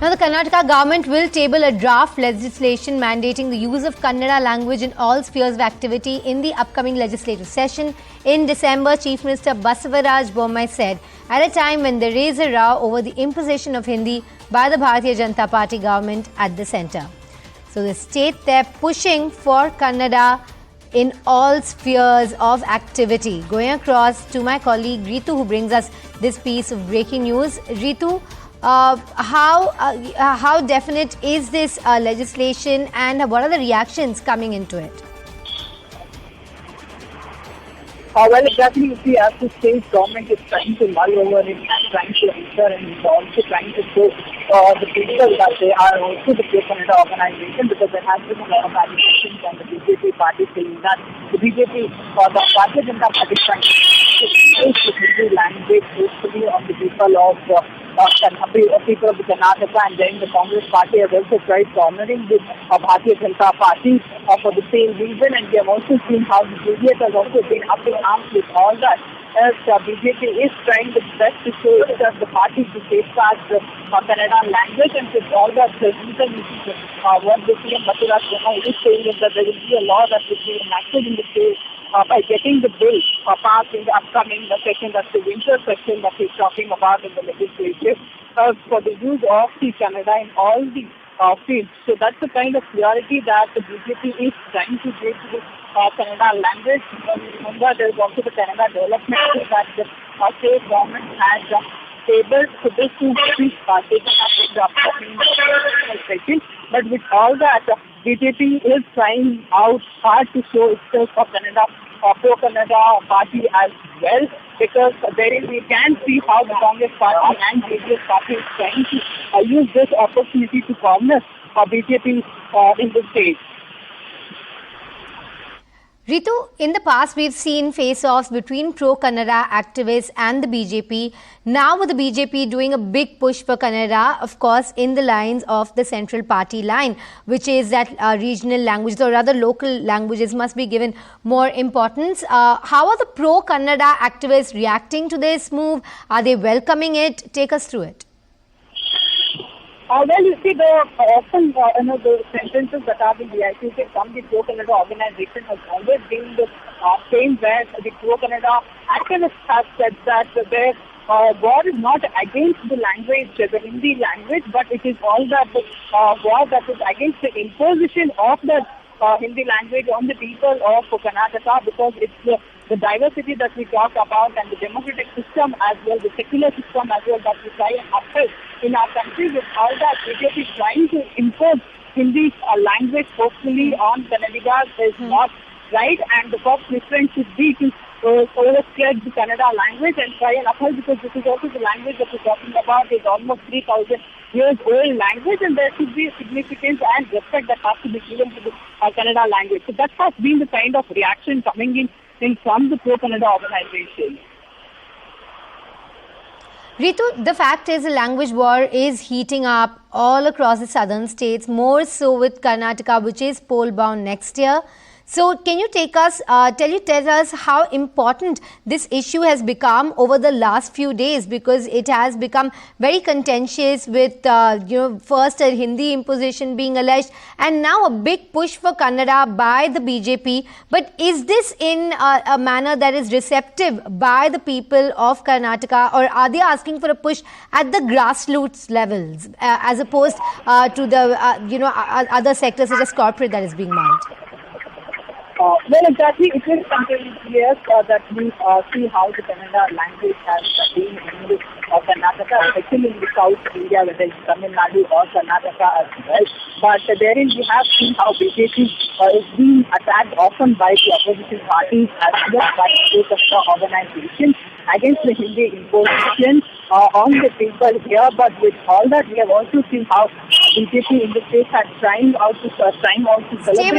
Now, the Karnataka government will table a draft legislation mandating the use of Kannada language in all spheres of activity in the upcoming legislative session. In December, Chief Minister Basavarajbommai said, at a time when there is a row over the imposition of Hindi by the Bharatiya Janata Party government at the centre. So, the state they're pushing for Kannada in all spheres of activity. Going across to my colleague Ritu, who brings us this piece of breaking news. Ritu, how definite is this legislation, and what are the reactions coming into it? Well, exactly, you see, as the state government is trying to mull over it and trying to ensure, and also trying to show the people that they are also the pro-Kannada organization, because there has been a lot of allegations on the BJP party saying that the BJP or the Bharatiya Janata Party trying to use the Hindi language hopefully on the people of people of the Karnataka, and then the Congress party has also tried cornering the Bharatiya Janata Party for the same reason, and we have also seen how the JDS has also been up in arms with all that. As BJP is trying the best to show that the party to safeguard the Kannada language, and with all that reason, what the CM basavarajbommai is saying is that there will be a law that will be enacted in the state by getting the bill passed in the upcoming session, that's the winter session that he's talking about in the legislature, for the use of the Kannada in all the fields. So that's the kind of priority that the BJP is trying to give to the Kannada language. Remember, there is also the Kannada development that the state government has tabled for this to be taken up in the upcoming session. But with all that, BJP is trying out hard to show itself a Kannada, pro-Kannada party as well, because therein we can see how the Congress party and JDS party is trying to use this opportunity to corner BJP in the state. Ritu, in the past we've seen face-offs between pro-Kannada activists and the BJP. Now with the BJP doing a big push for Kannada, of course, in the lines of the central party line, which is that regional languages or rather local languages must be given more importance. How are the pro-Kannada activists reacting to this move? Are they welcoming it? Take us through it. Well, you see, often the sentences that are being reiterated from the pro-Kannada organization has always been the same, where the pro-Kannada activists have said that their war is not against the language, the Hindi language, but it is all that war that is against the imposition of the Hindi language on the people of Karnataka, because it's the diversity that we talk about and the democratic system as well, the secular system as well, that we try and uphold in our country. With all that, BJP is trying to impose Hindi language hopefully on Kannadigas is not right, and the first preference should be to overspread the Kannada language and try and uphold, because this is also the language that we're talking about is almost 3,000 years old language, and there should be a significance and respect that has to be given to the Kannada language. So that has been the kind of reaction coming in from the pro-Kannada organization. Ritu, the fact is the language war is heating up all across the southern states, more so with Karnataka, which is poll-bound next year. So can you tell us how important this issue has become over the last few days, because it has become very contentious with first a Hindi imposition being alleged and now a big push for Kannada by the BJP. But is this in a manner that is receptive by the people of Karnataka, or are they asking for a push at the grassroots levels as opposed to the other sectors such as corporate that is being manned? Well, exactly. It is something, yes, that we see how the Kannada language has been in the Karnataka, especially in the South India, whether it's Tamil Nadu or Karnataka as well. But therein we have seen how BJP is being attacked often by the opposition parties as well as by the Kannada organizations against the Hindi imposition on the people here. But with all that, we have also seen how BJP in the state has trying out to celebrate. Stay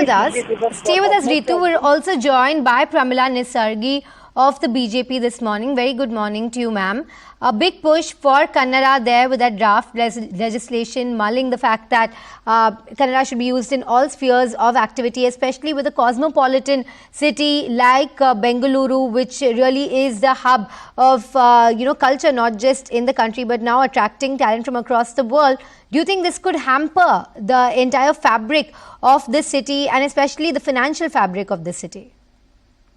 with us, Ritu. We're also joined by Pramila Nisargi of the BJP this morning. Very good morning to you, ma'am. A big push for Kannada there with that draft legislation mulling the fact that Kannada should be used in all spheres of activity, especially with a cosmopolitan city like Bengaluru, which really is the hub of culture, not just in the country but now attracting talent from across the world. Do you think this could hamper the entire fabric of this city and especially the financial fabric of this city?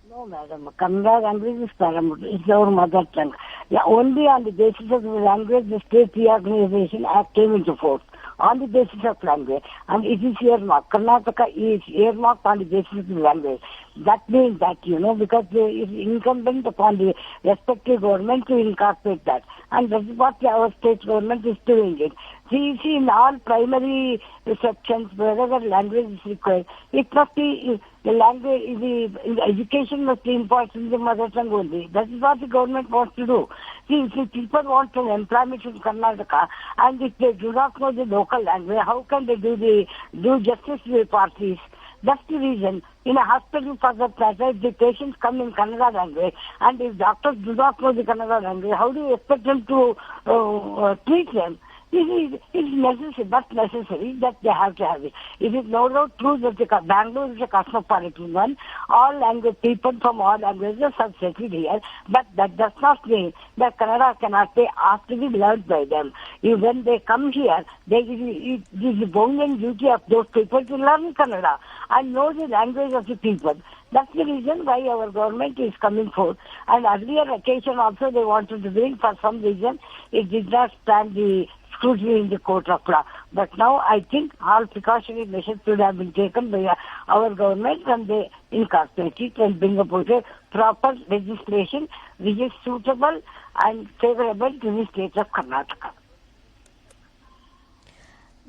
No, madam. Kannada language is paramount. It's our mother tongue. Yeah, only on the basis of the language, the State Reorganization Act came into force. On the basis of language. And it is earmarked. Karnataka is earmarked on the basis of the language. That means that, because it is incumbent upon the respective government to incorporate that. And that is what our state government is doing it. See, in all primary sections, wherever language is required, it must be, the language, the education must be imparted in the mother tongue only. That is what the government wants to do. See, if people want an employment in Karnataka, and if they do not know the local language, how can they do justice to the parties? That's the reason. In a hospital, for that matter, if the patients come in Kannada language, and if doctors do not know the Kannada language, how do you expect them to treat them? It is necessary, but necessary that they have to have it. It is no doubt true that Bangalore is a cosmopolitan one. All language people from all languages are settled here, but that does not mean that Kannada cannot be asked to be learned by them. When they come here, it is the bounden duty of those people to learn Kannada and know the language of the people. That's the reason why our government is coming forth. And earlier occasion also they wanted to bring, for some reason it did not stand the scrutiny in the court of law. But now I think all precautionary measures should have been taken by our government, and they incorporate it and bring about a proper legislation which is suitable and favorable to the state of Karnataka.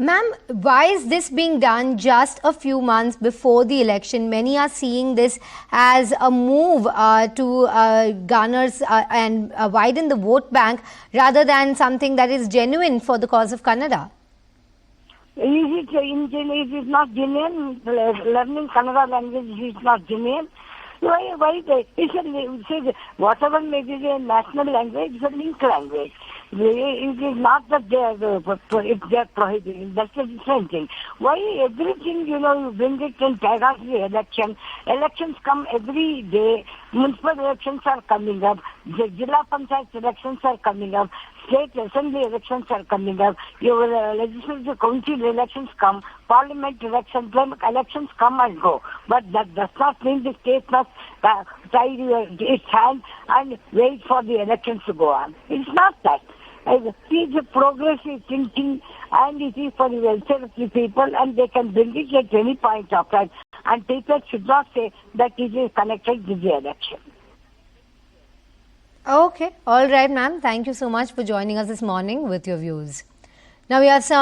Ma'am, why is this being done just a few months before the election? Many are seeing this as a move to garner and widen the vote bank rather than something that is genuine for the cause of Kannada. It is not genuine. Learning Kannada language is not genuine. Why whatever may be the national language, it's a linked language. It is not that they are prohibiting. That's a different thing. Why everything, you bring it and tag on the election. Elections come every day. Municipal elections are coming up. The Jilla Panchayat elections are coming up. State assembly elections are coming up. Your legislative council elections come. Parliament elections come and go. But that does not mean the state must tie its hand and wait for the elections to go on. It's not that. It is a progressive thinking, and it is for the welfare of the people, and they can bring it at any point of time. And people should not say that it is connected with the election. Okay. All right, ma'am. Thank you so much for joining us this morning with your views. Now we have some